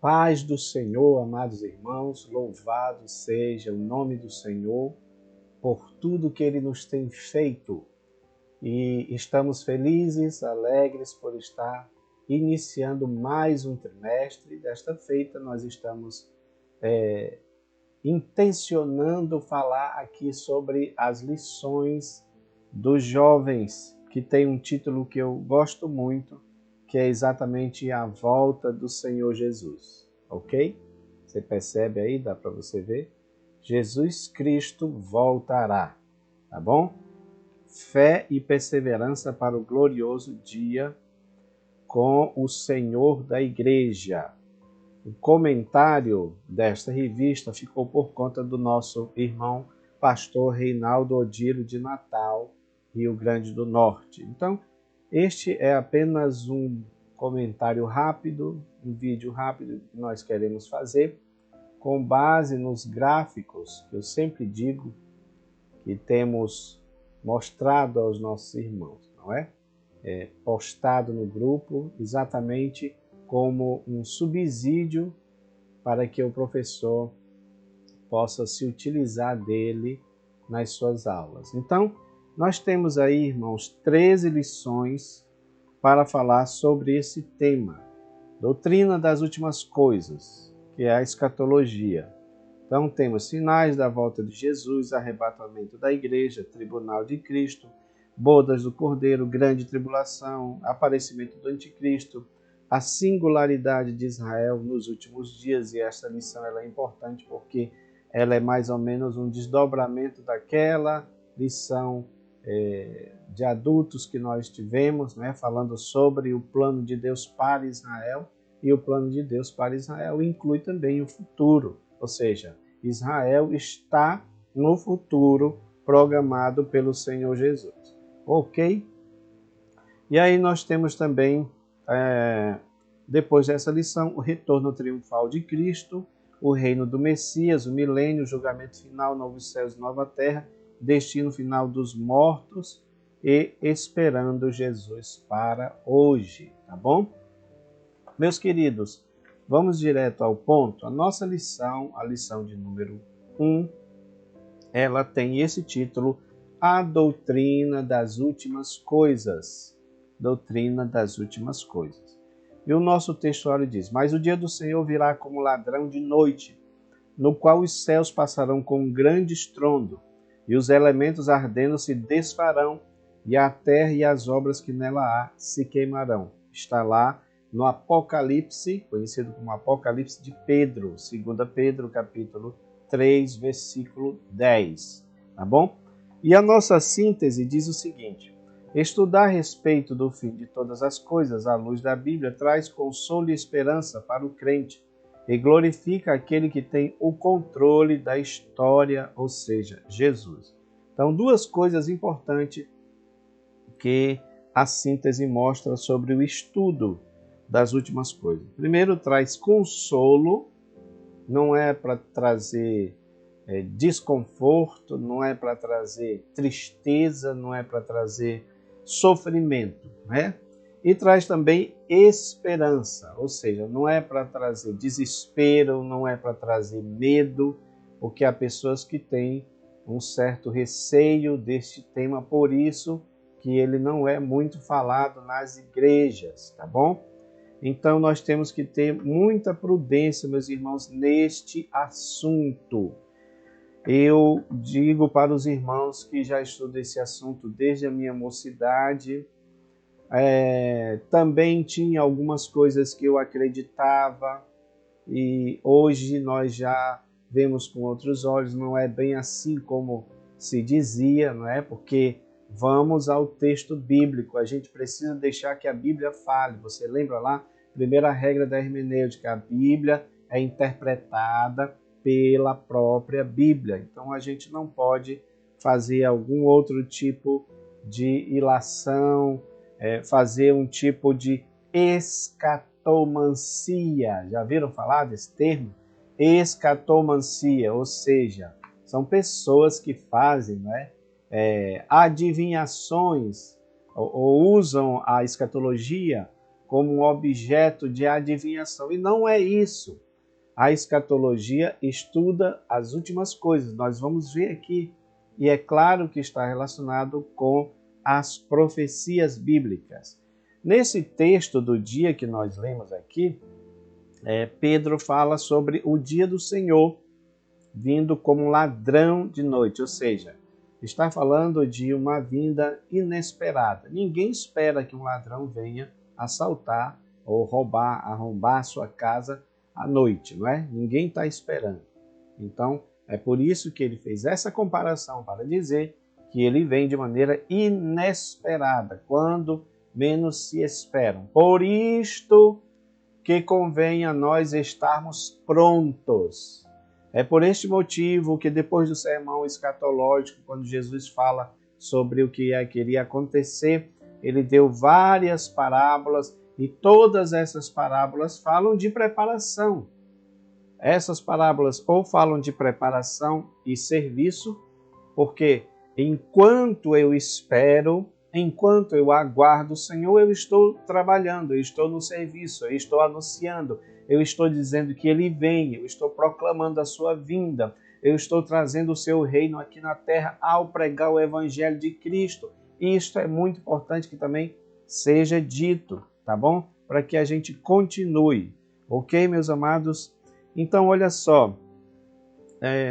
Paz do Senhor, amados irmãos, louvado seja o nome do Senhor por tudo que Ele nos tem feito. E estamos felizes, alegres por estar iniciando mais um trimestre. Desta feita, nós estamos intencionando falar aqui sobre as lições dos jovens, que tem um título que eu gosto muito, que é exatamente a volta do Senhor Jesus, ok? Você percebe aí, dá para você ver? Jesus Cristo voltará, tá bom? Fé e perseverança para o glorioso dia com o Senhor da Igreja. O comentário desta revista ficou por conta do nosso irmão pastor Reinaldo Odilo de Natal, Rio Grande do Norte. Então, este é apenas um comentário rápido, um vídeo rápido que nós queremos fazer com base nos gráficos que eu sempre digo que temos mostrado aos nossos irmãos, não é? Postado no grupo exatamente como um subsídio para que o professor possa se utilizar dele nas suas aulas. Então, nós temos aí, irmãos, 13 lições para falar sobre esse tema, doutrina das últimas coisas, que é a escatologia. Então, temos sinais da volta de Jesus, arrebatamento da igreja, tribunal de Cristo, bodas do Cordeiro, grande tribulação, aparecimento do anticristo, a singularidade de Israel nos últimos dias. E esta lição ela é importante porque ela é mais ou menos um desdobramento daquela lição de adultos que nós tivemos, né, falando sobre o plano de Deus para Israel. E o plano de Deus para Israel inclui também o futuro, ou seja, Israel está no futuro programado pelo Senhor Jesus. Ok? E aí nós temos também, depois dessa lição, o retorno triunfal de Cristo, o reino do Messias, o milênio, o julgamento final, novos céus e nova terra, destino final dos mortos e esperando Jesus para hoje, tá bom? Meus queridos, vamos direto ao ponto. A nossa lição, a lição de número 1, ela tem esse título, A Doutrina das Últimas Coisas. Doutrina das Últimas Coisas. E o nosso textuário diz: Mas o dia do Senhor virá como ladrão de noite, no qual os céus passarão com um grande estrondo, e os elementos ardendo se desfarão, e a terra e as obras que nela há se queimarão. Está lá no Apocalipse, conhecido como Apocalipse de Pedro, 2 Pedro, capítulo 3, versículo 10, tá bom? E a nossa síntese diz o seguinte: estudar a respeito do fim de todas as coisas à luz da Bíblia traz consolo e esperança para o crente e glorifica aquele que tem o controle da história, ou seja, Jesus. Então, duas coisas importantes que a síntese mostra sobre o estudo das últimas coisas. Primeiro, traz consolo, não é para trazer desconforto, não é para trazer tristeza, não é para trazer sofrimento, né? E traz também esperança, ou seja, não é para trazer desespero, não é para trazer medo, porque há pessoas que têm um certo receio deste tema, por isso que ele não é muito falado nas igrejas, tá bom? Então nós temos que ter muita prudência, meus irmãos, neste assunto. Eu digo para os irmãos que já estudam esse assunto desde a minha mocidade, também tinha algumas coisas que eu acreditava e hoje nós já vemos com outros olhos, não é bem assim como se dizia, não é? Porque vamos ao texto bíblico, a gente precisa deixar que a Bíblia fale. Você lembra lá? Primeira regra da hermenêutica, a Bíblia é interpretada pela própria Bíblia. Então a gente não pode fazer algum outro tipo de ilação, fazer um tipo de escatomancia. Já viram falar desse termo? Escatomancia, ou seja, são pessoas que fazem, né, adivinhações ou usam a escatologia como um objeto de adivinhação. E não é isso. A escatologia estuda as últimas coisas. Nós vamos ver aqui. E é claro que está relacionado com as profecias bíblicas. Nesse texto do dia que nós lemos aqui, Pedro fala sobre o dia do Senhor vindo como ladrão de noite, ou seja, está falando de uma vinda inesperada. Ninguém espera que um ladrão venha assaltar ou roubar, arrombar a sua casa à noite, não é? Ninguém está esperando. Então, é por isso que ele fez essa comparação, para dizer que ele vem de maneira inesperada, quando menos se esperam. Por isto que convém a nós estarmos prontos. É por este motivo que depois do sermão escatológico, quando Jesus fala sobre o que iria acontecer, ele deu várias parábolas e todas essas parábolas falam de preparação. Essas parábolas ou falam de preparação e serviço, porque enquanto eu espero, enquanto eu aguardo o Senhor, eu estou trabalhando, eu estou no serviço, eu estou anunciando, eu estou dizendo que Ele vem, eu estou proclamando a sua vinda, eu estou trazendo o seu reino aqui na terra ao pregar o Evangelho de Cristo. E isto é muito importante que também seja dito, tá bom? Para que a gente continue, ok, meus amados? Então, olha só,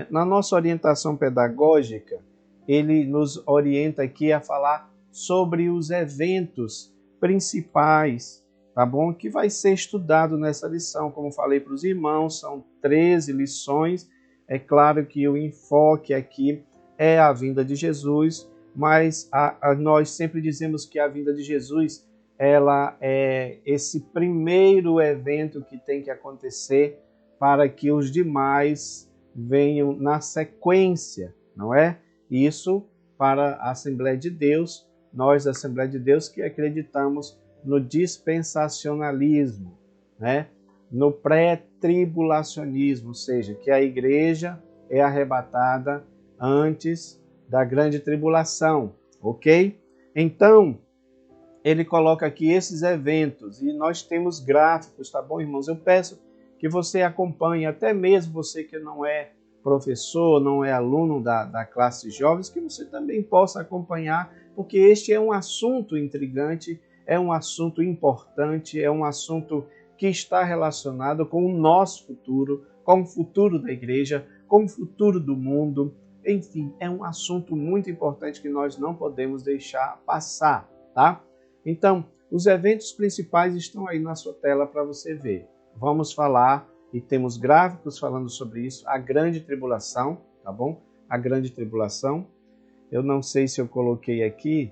na nossa orientação pedagógica, ele nos orienta aqui a falar sobre os eventos principais, tá bom? Que vai ser estudado nessa lição. Como falei para os irmãos, são 13 lições. É claro que o enfoque aqui é a vinda de Jesus, mas nós sempre dizemos que a vinda de Jesus, ela é esse primeiro evento que tem que acontecer para que os demais venham na sequência, não é? Isso para a Assembleia de Deus, nós da Assembleia de Deus que acreditamos no dispensacionalismo, né? No pré-tribulacionismo, ou seja, que a igreja é arrebatada antes da grande tribulação, ok? Então, ele coloca aqui esses eventos e nós temos gráficos, tá bom, irmãos? Eu peço que você acompanhe, até mesmo você que não é professor, não é aluno da classe jovens, que você também possa acompanhar, porque este é um assunto intrigante, é um assunto importante, é um assunto que está relacionado com o nosso futuro, com o futuro da igreja, com o futuro do mundo. Enfim, é um assunto muito importante que nós não podemos deixar passar, tá? Então, os eventos principais estão aí na sua tela para você ver. Vamos falar, e temos gráficos falando sobre isso, a grande tribulação, tá bom? A grande tribulação. Eu não sei se eu coloquei aqui,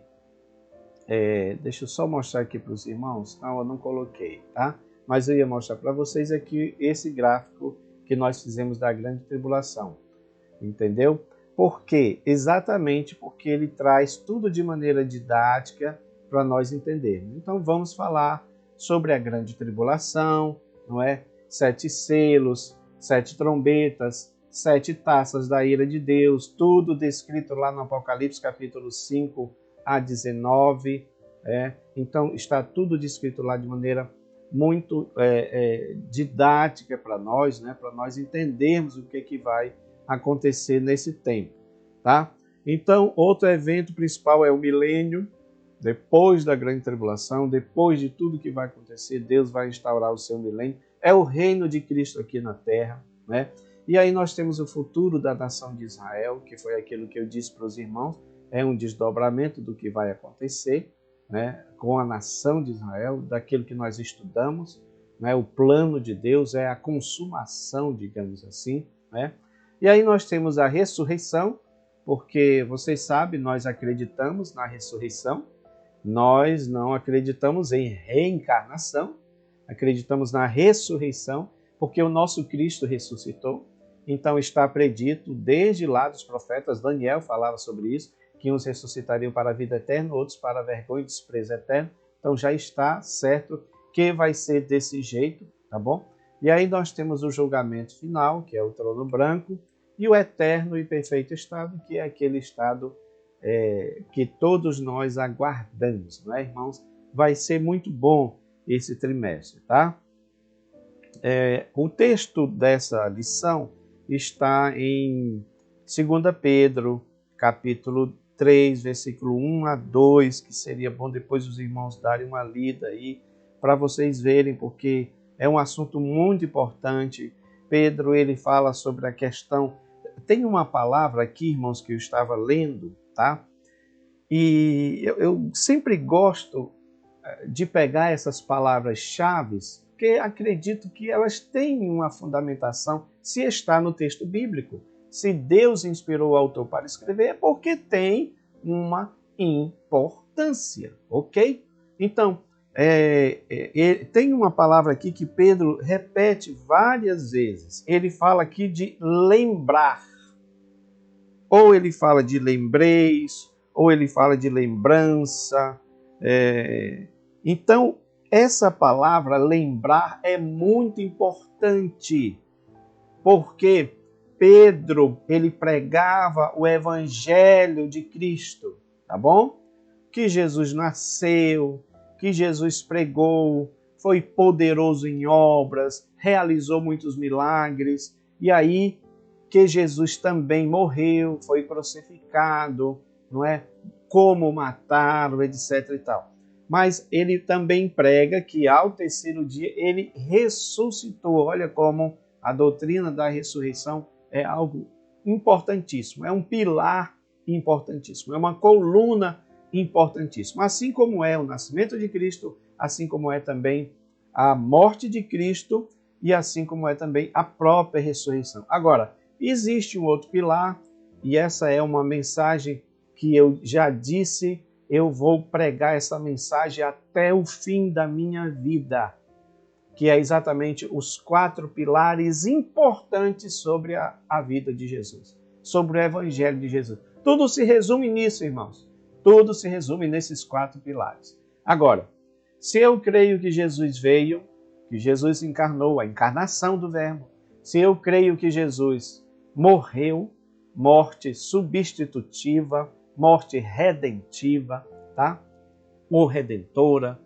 deixa eu só mostrar aqui para os irmãos. Não, eu não coloquei, tá? Mas eu ia mostrar para vocês aqui esse gráfico que nós fizemos da grande tribulação, entendeu? Por quê? Exatamente porque ele traz tudo de maneira didática para nós entendermos. Então vamos falar sobre a grande tribulação, não é? 7 selos, 7 trombetas, 7 taças da ira de Deus, tudo descrito lá no Apocalipse capítulo 5 a 19. Então está tudo descrito lá de maneira muito didática para nós, né? Para nós entendermos o que vai acontecer nesse tempo, tá? Então, outro evento principal é o milênio. Depois da grande tribulação, depois de tudo que vai acontecer, Deus vai instaurar o seu milênio. É o reino de Cristo aqui na terra, né? E aí nós temos o futuro da nação de Israel, que foi aquilo que eu disse para os irmãos, é um desdobramento do que vai acontecer, né? Com a nação de Israel, daquilo que nós estudamos, né? O plano de Deus é a consumação, digamos assim, né? E aí nós temos a ressurreição, porque vocês sabem, nós acreditamos na ressurreição, nós não acreditamos em reencarnação, acreditamos na ressurreição, porque o nosso Cristo ressuscitou. Então está predito desde lá dos profetas, Daniel falava sobre isso, que uns ressuscitariam para a vida eterna, outros para a vergonha e desprezo eterno. Então já está certo que vai ser desse jeito, tá bom? E aí nós temos o julgamento final, que é o trono branco, e o eterno e perfeito estado, que é aquele estado que todos nós aguardamos, não é, irmãos? Vai ser muito bom esse trimestre, tá? O texto dessa lição está em 2 Pedro, capítulo 3, versículo 1 a 2, que seria bom depois os irmãos darem uma lida aí, para vocês verem, porque é um assunto muito importante. Pedro, ele fala sobre a questão... Tem uma palavra aqui, irmãos, que eu estava lendo, tá? E eu sempre gosto de pegar essas palavras-chave, porque acredito que elas têm uma fundamentação se está no texto bíblico. Se Deus inspirou o autor para escrever, é porque tem uma importância, ok? Então, tem uma palavra aqui que Pedro repete várias vezes. Ele fala aqui de lembrar. Ou ele fala de lembreis, ou ele fala de lembrança. Então, essa palavra lembrar é muito importante, porque Pedro, ele pregava o evangelho de Cristo, tá bom? Que Jesus nasceu, que Jesus pregou, foi poderoso em obras, realizou muitos milagres, e aí que Jesus também morreu, foi crucificado, não é? Como mataram, etc e tal. Mas ele também prega que ao terceiro dia ele ressuscitou. Olha como a doutrina da ressurreição é algo importantíssimo, é um pilar importantíssimo, é uma coluna importantíssima. Assim como é o nascimento de Cristo, assim como é também a morte de Cristo e assim como é também a própria ressurreição. Agora, existe um outro pilar, e essa é uma mensagem que eu já disse, eu vou pregar essa mensagem até o fim da minha vida, que é exatamente os 4 pilares importantes sobre a vida de Jesus, sobre o Evangelho de Jesus. Tudo se resume nisso, irmãos. Tudo se resume nesses 4 pilares. Agora, se eu creio que Jesus veio, que Jesus encarnou, a encarnação do Verbo, se eu creio que Jesus morreu, morte substitutiva, morte redentiva, tá? Ou redentora.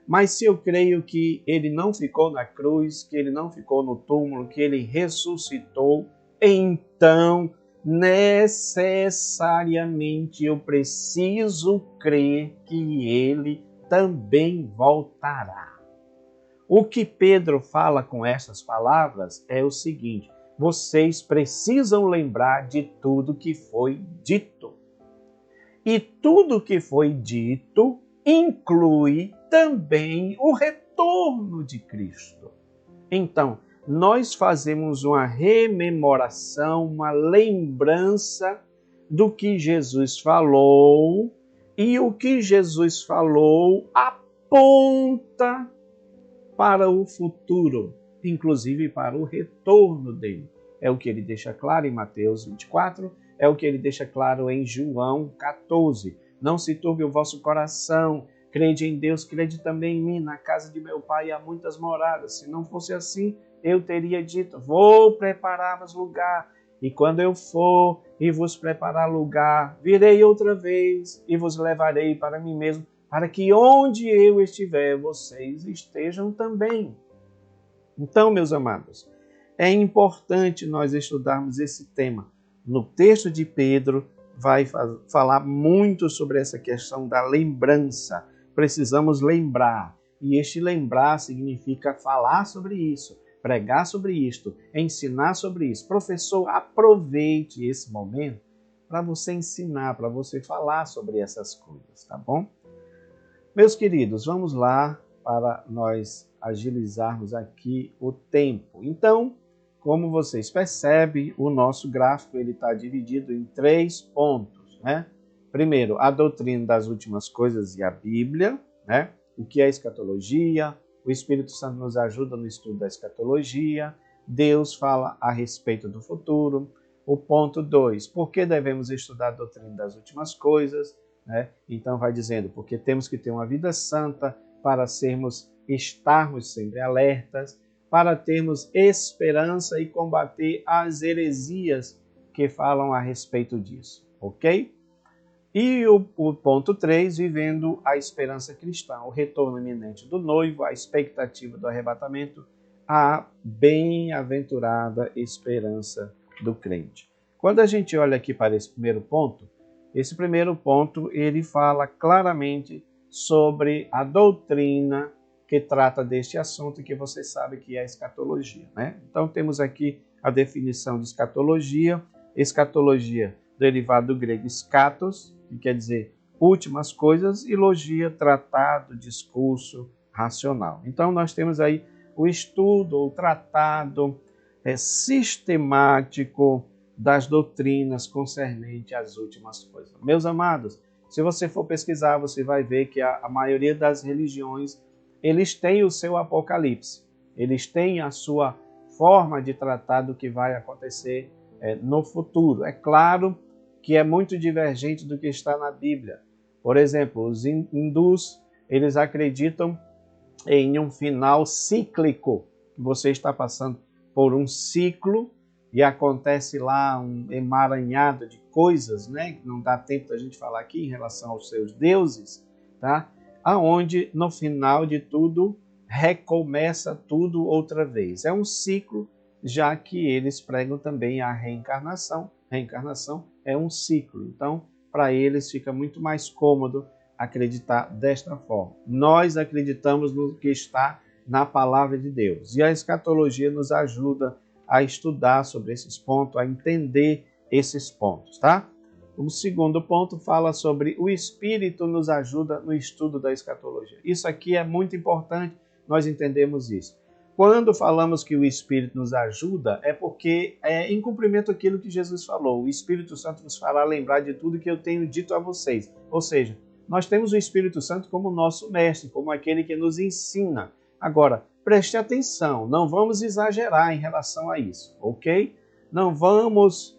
Mas se eu creio que ele não ficou na cruz, que ele não ficou no túmulo, que ele ressuscitou, então necessariamente eu preciso crer que ele também voltará. O que Pedro fala com essas palavras é o seguinte: vocês precisam lembrar de tudo que foi dito. E tudo que foi dito inclui também o retorno de Cristo. Então, nós fazemos uma rememoração, uma lembrança do que Jesus falou, e o que Jesus falou aponta para o futuro, inclusive para o retorno dele. É o que ele deixa claro em Mateus 24, é o que ele deixa claro em João 14. Não se turbe o vosso coração, crede em Deus, crede também em mim. Na casa de meu pai há muitas moradas. Se não fosse assim, eu teria dito: vou preparar-vos lugar. E quando eu for e vos preparar lugar, virei outra vez e vos levarei para mim mesmo, para que onde eu estiver, vocês estejam também. Então, meus amados, é importante nós estudarmos esse tema. No texto de Pedro, vai falar muito sobre essa questão da lembrança. Precisamos lembrar. E este lembrar significa falar sobre isso, pregar sobre isto, ensinar sobre isso. Professor, aproveite esse momento para você ensinar, para você falar sobre essas coisas, tá bom? Meus queridos, vamos lá para nós agilizarmos aqui o tempo. Então, como vocês percebem, o nosso gráfico está dividido em 3 pontos, né? Primeiro, a doutrina das últimas coisas e a Bíblia, né? O que é escatologia? O Espírito Santo nos ajuda no estudo da escatologia. Deus fala a respeito do futuro. O ponto 2, por que devemos estudar a doutrina das últimas coisas? Né? Então vai dizendo, porque temos que ter uma vida santa para estarmos sempre alertas, para termos esperança e combater as heresias que falam a respeito disso, ok? E o ponto 3, vivendo a esperança cristã, o retorno iminente do noivo, a expectativa do arrebatamento, a bem-aventurada esperança do crente. Quando a gente olha aqui para esse primeiro ponto ele fala claramente sobre a doutrina que trata deste assunto, que você sabe que é a escatologia, né? Então temos aqui a definição de escatologia. Escatologia, derivado do grego scatos, que quer dizer últimas coisas, e logia, tratado, discurso, racional. Então nós temos aí o estudo, o tratado sistemático das doutrinas concernente às últimas coisas. Meus amados, se você for pesquisar, você vai ver que a maioria das religiões, eles têm o seu apocalipse, eles têm a sua forma de tratar do que vai acontecer no futuro. É claro que é muito divergente do que está na Bíblia. Por exemplo, os hindus, eles acreditam em um final cíclico, que você está passando por um ciclo e acontece lá um emaranhado de coisas, né, que não dá tempo da gente falar aqui em relação aos seus deuses, tá? Aonde no final de tudo recomeça tudo outra vez. É um ciclo, já que eles pregam também a reencarnação. Reencarnação é um ciclo. Então, para eles fica muito mais cômodo acreditar desta forma. Nós acreditamos no que está na palavra de Deus. E a escatologia nos ajuda a estudar sobre esses pontos, a entender esses pontos, tá? O segundo ponto fala sobre o Espírito nos ajuda no estudo da escatologia. Isso aqui é muito importante, nós entendemos isso. Quando falamos que o Espírito nos ajuda, é porque é em cumprimento aquilo que Jesus falou. O Espírito Santo nos fará lembrar de tudo que eu tenho dito a vocês. Ou seja, nós temos o Espírito Santo como nosso mestre, como aquele que nos ensina. Agora, preste atenção, não vamos exagerar em relação a isso, ok? Não vamos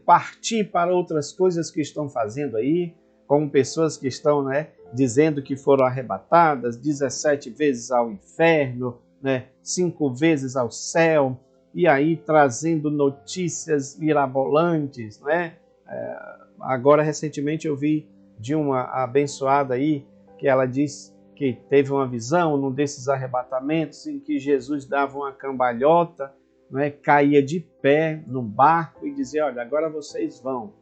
partir para outras coisas que estão fazendo aí, como pessoas que estão dizendo que foram arrebatadas 17 vezes ao inferno, 5 vezes ao céu, e aí trazendo notícias mirabolantes. Agora, recentemente, eu vi de uma abençoada aí, que ela diz que teve uma visão num desses arrebatamentos em que Jesus dava uma cambalhota, caía de pé no barco e dizia, olha, agora vocês vão.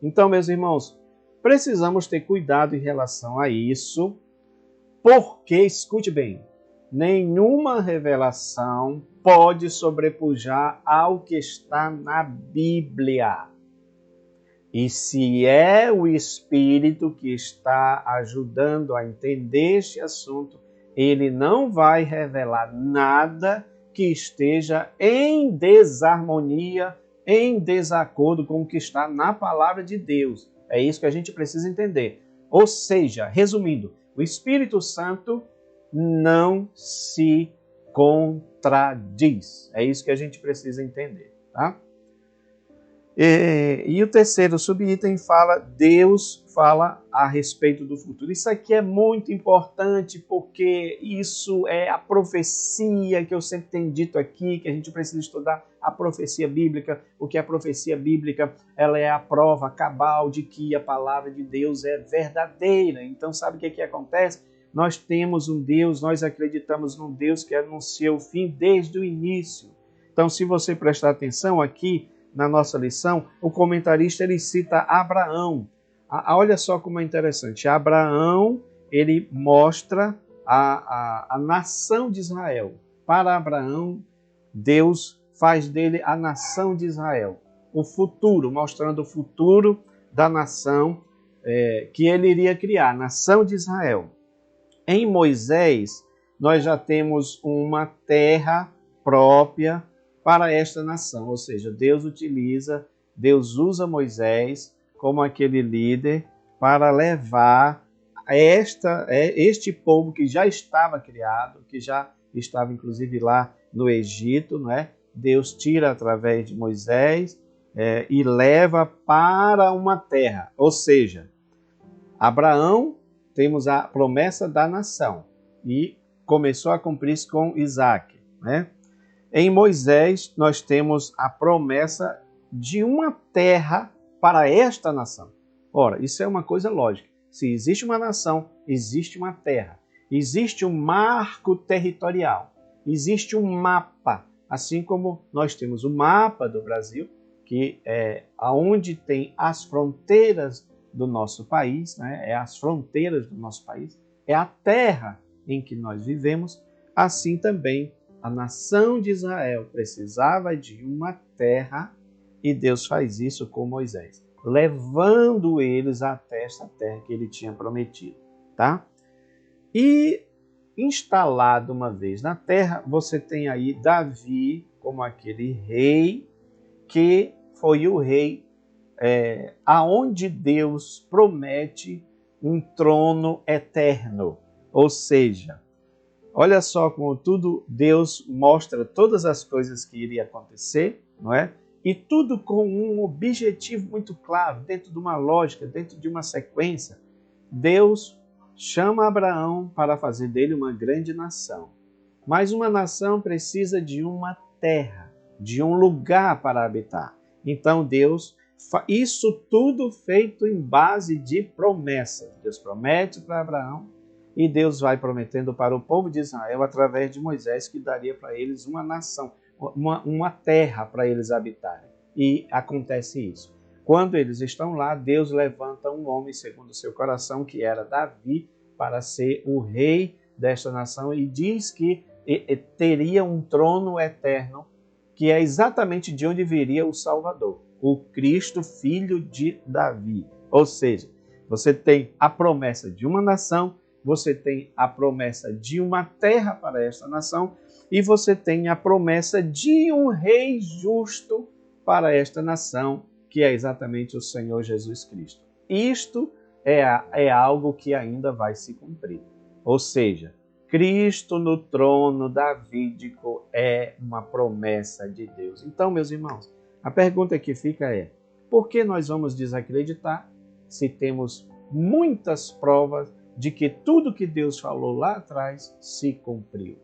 Então, meus irmãos, precisamos ter cuidado em relação a isso, porque, escute bem, nenhuma revelação pode sobrepujar ao que está na Bíblia. E se é o Espírito que está ajudando a entender este assunto, ele não vai revelar nada que esteja em desarmonia, em desacordo com o que está na palavra de Deus. É isso que a gente precisa entender. Ou seja, resumindo, o Espírito Santo não se contradiz. É isso que a gente precisa entender, tá? E o terceiro subitem fala, Deus fala a respeito do futuro. Isso aqui é muito importante porque isso é a profecia que eu sempre tenho dito aqui, que a gente precisa estudar a profecia bíblica. O que é a profecia bíblica? Ela é a prova cabal de que a palavra de Deus é verdadeira. Então sabe o que acontece? Nós temos um Deus, nós acreditamos num Deus que anuncia o fim desde o início. Então se você prestar atenção aqui, na nossa lição, o comentarista ele cita Abraão. Olha só como é interessante. Abraão, ele mostra a nação de Israel. Para Abraão, Deus faz dele a nação de Israel. O futuro, mostrando o futuro da nação que ele iria criar, a nação de Israel. Em Moisés, nós já temos uma terra própria para esta nação, ou seja, Deus usa Moisés como aquele líder para levar este povo que já estava criado, que já estava inclusive lá no Egito, Deus tira através de Moisés e leva para uma terra, ou seja, Abraão, temos a promessa da nação e começou a cumprir-se com Isaac, Em Moisés, nós temos a promessa de uma terra para esta nação. Ora, isso é uma coisa lógica. Se existe uma nação, existe uma terra. Existe um marco territorial. Existe um mapa. Assim como nós temos o mapa do Brasil, que é aonde tem as fronteiras do nosso país, né? É as fronteiras do nosso país, é a terra em que nós vivemos. Assim também a nação de Israel precisava de uma terra e Deus faz isso com Moisés, levando eles até esta terra que ele tinha prometido, tá? E instalado uma vez na terra, você tem aí Davi como aquele rei que foi o rei aonde Deus promete um trono eterno. Ou seja, olha só como tudo Deus mostra todas as coisas que iria acontecer, não é? E tudo com um objetivo muito claro, dentro de uma lógica, dentro de uma sequência. Deus chama Abraão para fazer dele uma grande nação. Mas uma nação precisa de uma terra, de um lugar para habitar. Então Deus, isso tudo feito em base de promessas. Deus promete para Abraão e Deus vai prometendo para o povo de Israel através de Moisés que daria para eles uma nação, uma terra para eles habitarem. E acontece isso. Quando eles estão lá, Deus levanta um homem segundo o seu coração, que era Davi, para ser o rei desta nação e diz que teria um trono eterno, que é exatamente de onde viria o Salvador, o Cristo, filho de Davi. Ou seja, você tem a promessa de uma nação, você tem a promessa de uma terra para esta nação e você tem a promessa de um rei justo para esta nação, que é exatamente o Senhor Jesus Cristo. Isto é algo que ainda vai se cumprir. Ou seja, Cristo no trono davídico é uma promessa de Deus. Então, meus irmãos, a pergunta que fica é: por que nós vamos desacreditar se temos muitas provas de que tudo que Deus falou lá atrás se cumpriu?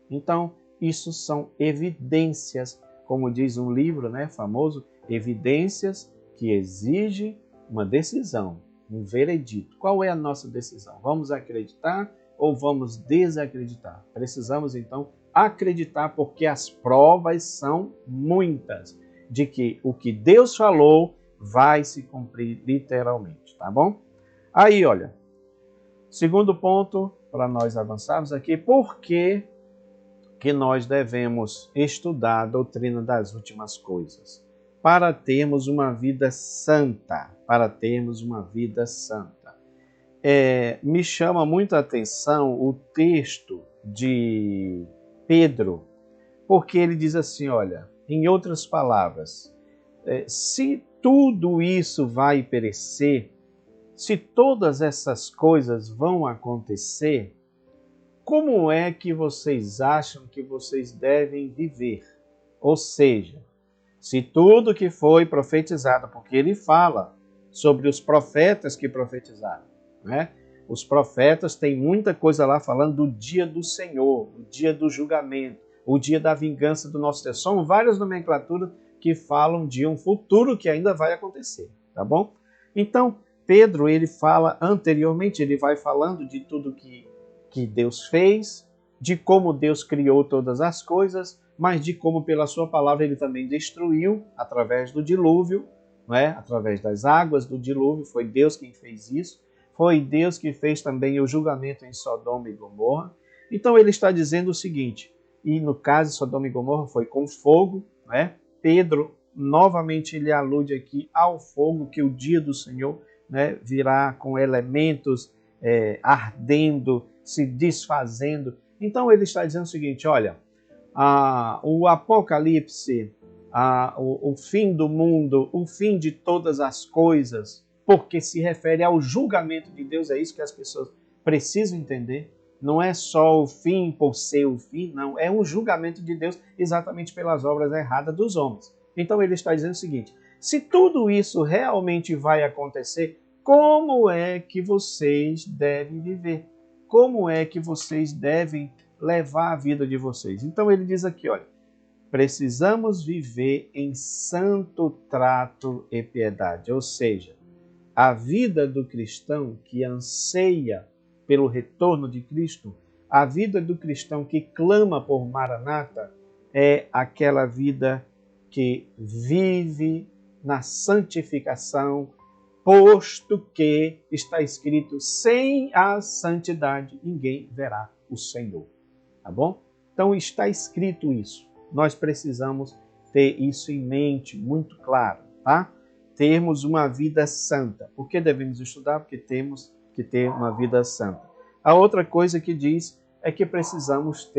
Então, isso são evidências, como diz um livro, né, famoso, evidências que exigem uma decisão, um veredito. Qual é a nossa decisão? Vamos acreditar ou vamos desacreditar? Precisamos, então, acreditar, porque as provas são muitas de que o que Deus falou vai se cumprir literalmente, tá bom? Aí, olha, segundo ponto, para nós avançarmos aqui, por que nós devemos estudar a doutrina das últimas coisas? Para termos uma vida santa, me chama muito a atenção o texto de Pedro, porque ele diz assim, olha, em outras palavras, se tudo isso vai perecer, se todas essas coisas vão acontecer, como é que vocês acham que vocês devem viver? Ou seja, se tudo que foi profetizado, porque ele fala sobre os profetas que profetizaram, né? Os profetas têm muita coisa lá falando do dia do Senhor, o dia do julgamento, o dia da vingança do nosso Deus. São várias nomenclaturas que falam de um futuro que ainda vai acontecer, tá bom? Então, Pedro, ele fala anteriormente, ele vai falando de tudo que Deus fez, de como Deus criou todas as coisas, mas de como pela sua palavra ele também destruiu através do dilúvio, não é? Através das águas do dilúvio, foi Deus quem fez isso. Foi Deus que fez também o julgamento em Sodoma e Gomorra. Então ele está dizendo o seguinte, e no caso de Sodoma e Gomorra foi com fogo, não é? Pedro, novamente ele alude aqui ao fogo, que o dia do Senhor, né, virá com elementos ardendo, se desfazendo. Então ele está dizendo o seguinte, olha, o Apocalipse, o fim do mundo, o fim de todas as coisas, porque se refere ao julgamento de Deus, é isso que as pessoas precisam entender. Não é só o fim por ser o fim, não. É um julgamento de Deus exatamente pelas obras erradas dos homens. Então ele está dizendo o seguinte, se tudo isso realmente vai acontecer, como é que vocês devem viver? Como é que vocês devem levar a vida de vocês? Então ele diz aqui, olha, precisamos viver em santo trato e piedade, ou seja, A vida do cristão que anseia pelo retorno de Cristo, a vida do cristão que clama por Maranata, é aquela vida que vive na santificação, posto que está escrito: sem a santidade ninguém verá o Senhor. Tá bom? Então está escrito isso. Nós precisamos ter isso em mente, muito claro, tá? Termos uma vida santa. Por que devemos estudar? Porque temos que ter uma vida santa. A outra coisa que diz é que precisamos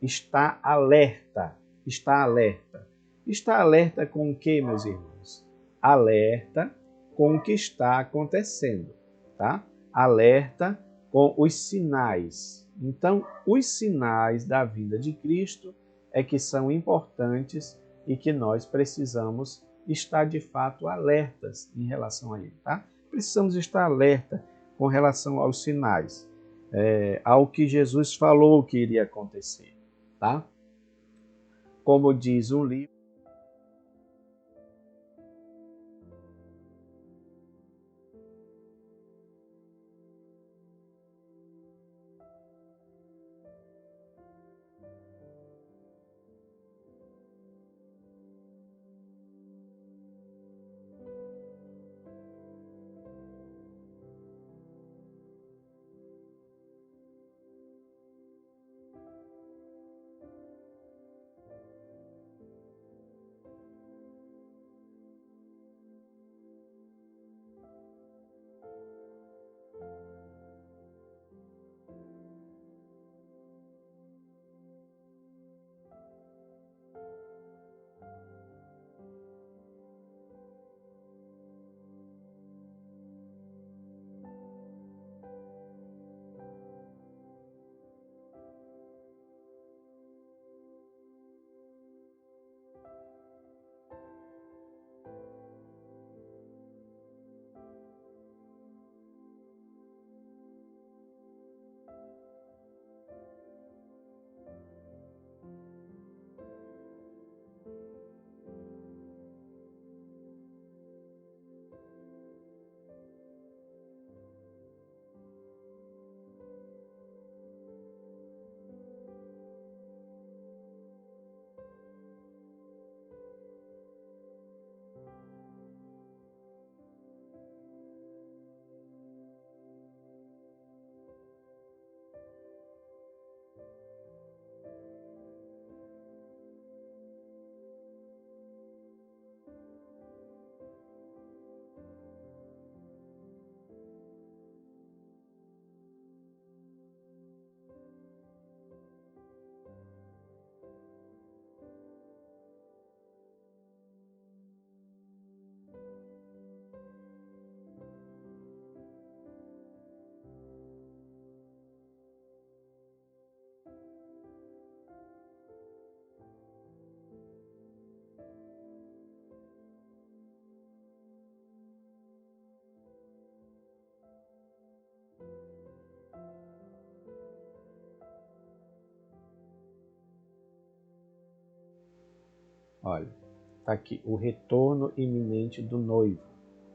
estar alerta. Estar alerta. Estar alerta com o que, meus irmãos? Alerta com o que está acontecendo, tá? Alerta com os sinais. Então, os sinais da vinda de Cristo é que são importantes e que nós precisamos estar de fato alertas em relação a ele, tá? Precisamos estar alerta com relação aos sinais, ao que Jesus falou que iria acontecer, tá? Como diz um livro, olha, está aqui, o retorno iminente do noivo,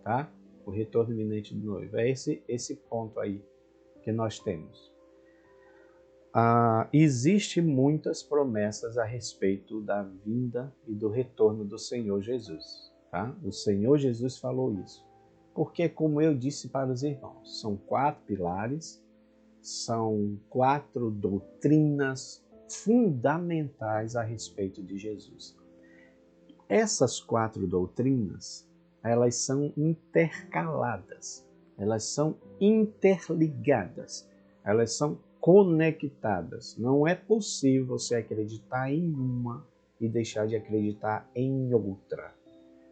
tá? O retorno iminente do noivo. É esse ponto aí que nós temos. Existem muitas promessas a respeito da vinda e do retorno do Senhor Jesus, tá? O Senhor Jesus falou isso. Porque, como eu disse para os irmãos, são 4 pilares, são 4 doutrinas fundamentais a respeito de Jesus. Essas 4 doutrinas, elas são intercaladas, elas são interligadas, elas são conectadas. Não é possível você acreditar em uma e deixar de acreditar em outra.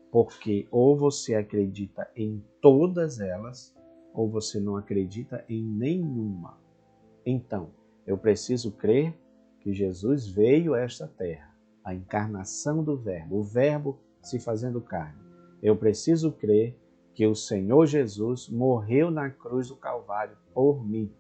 Porque ou você acredita em todas elas, ou você não acredita em nenhuma. Então, eu preciso crer que Jesus veio a esta terra, a encarnação do Verbo, o Verbo se fazendo carne. Eu preciso crer que o Senhor Jesus morreu na cruz do Calvário por mim.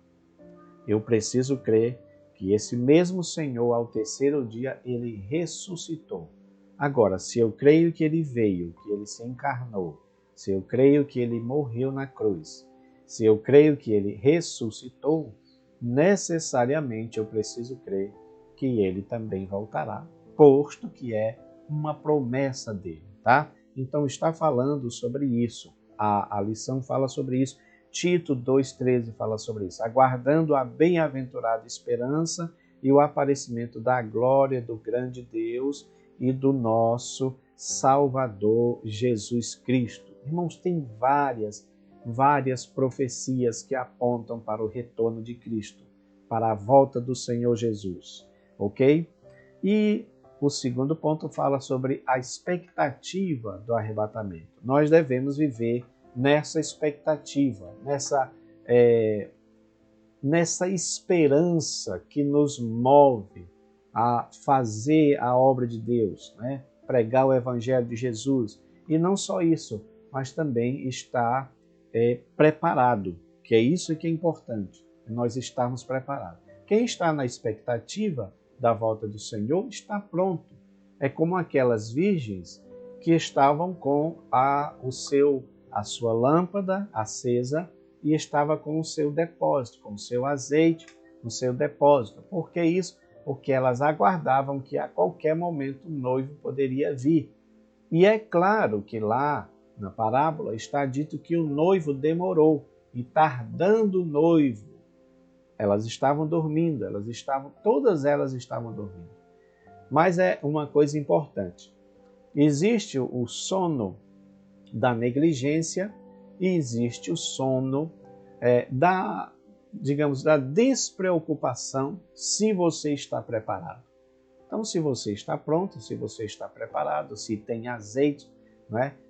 Eu preciso crer que esse mesmo Senhor, ao terceiro dia, ele ressuscitou. Agora, se eu creio que ele veio, que ele se encarnou, se eu creio que ele morreu na cruz, se eu creio que ele ressuscitou, necessariamente eu preciso crer que ele também voltará, posto que é uma promessa dele, tá? Então está falando sobre isso, a lição fala sobre isso, Tito 2,13 fala sobre isso, aguardando a bem-aventurada esperança e o aparecimento da glória do grande Deus e do nosso Salvador Jesus Cristo. Irmãos, tem várias profecias que apontam para o retorno de Cristo, para a volta do Senhor Jesus, ok? E o segundo ponto fala sobre a expectativa do arrebatamento. Nós devemos viver nessa expectativa, nessa esperança que nos move a fazer a obra de Deus, né? Pregar o Evangelho de Jesus. E não só isso, mas também estar preparado, que é isso que é importante, nós estarmos preparados. Quem está na expectativa da volta do Senhor está pronto. É como aquelas virgens que estavam com a sua lâmpada acesa e estava com o seu depósito, com o seu azeite no seu depósito. Por que isso? Porque elas aguardavam que a qualquer momento o noivo poderia vir. E é claro que lá na parábola está dito que o noivo demorou, e tardando o noivo, elas estavam dormindo, todas elas estavam dormindo. Mas é uma coisa importante. Existe o sono da negligência e existe o sono da despreocupação, se você está preparado. Então, se você está pronto, se você está preparado, se tem azeite,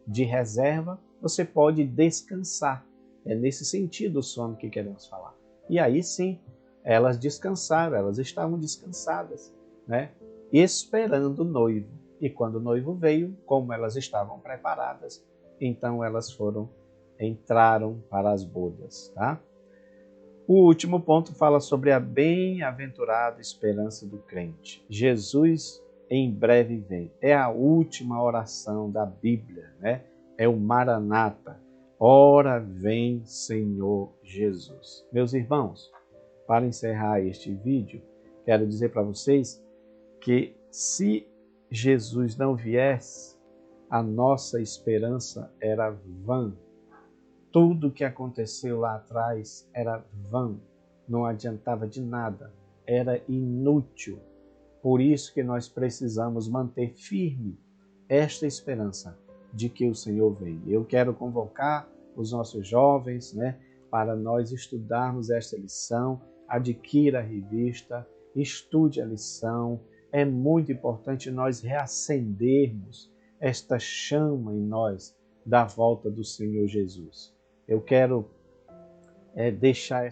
de reserva, você pode descansar. É nesse sentido o sono que queremos falar. E aí sim, elas descansaram, elas estavam descansadas, esperando o noivo. E quando o noivo veio, como elas estavam preparadas, então elas entraram para as bodas, tá? O último ponto fala sobre a bem-aventurada esperança do crente. Jesus em breve vem. É a última oração da Bíblia, É o Maranata. Ora vem, Senhor Jesus. Meus irmãos, para encerrar este vídeo, quero dizer para vocês que se Jesus não viesse, a nossa esperança era vã. Tudo que aconteceu lá atrás era vã, não adiantava de nada, era inútil. Por isso que nós precisamos manter firme esta esperança de que o Senhor vem. Eu quero convocar os nossos jovens, para nós estudarmos esta lição. Adquira a revista, estude a lição. É muito importante nós reacendermos esta chama em nós da volta do Senhor Jesus. Eu quero deixar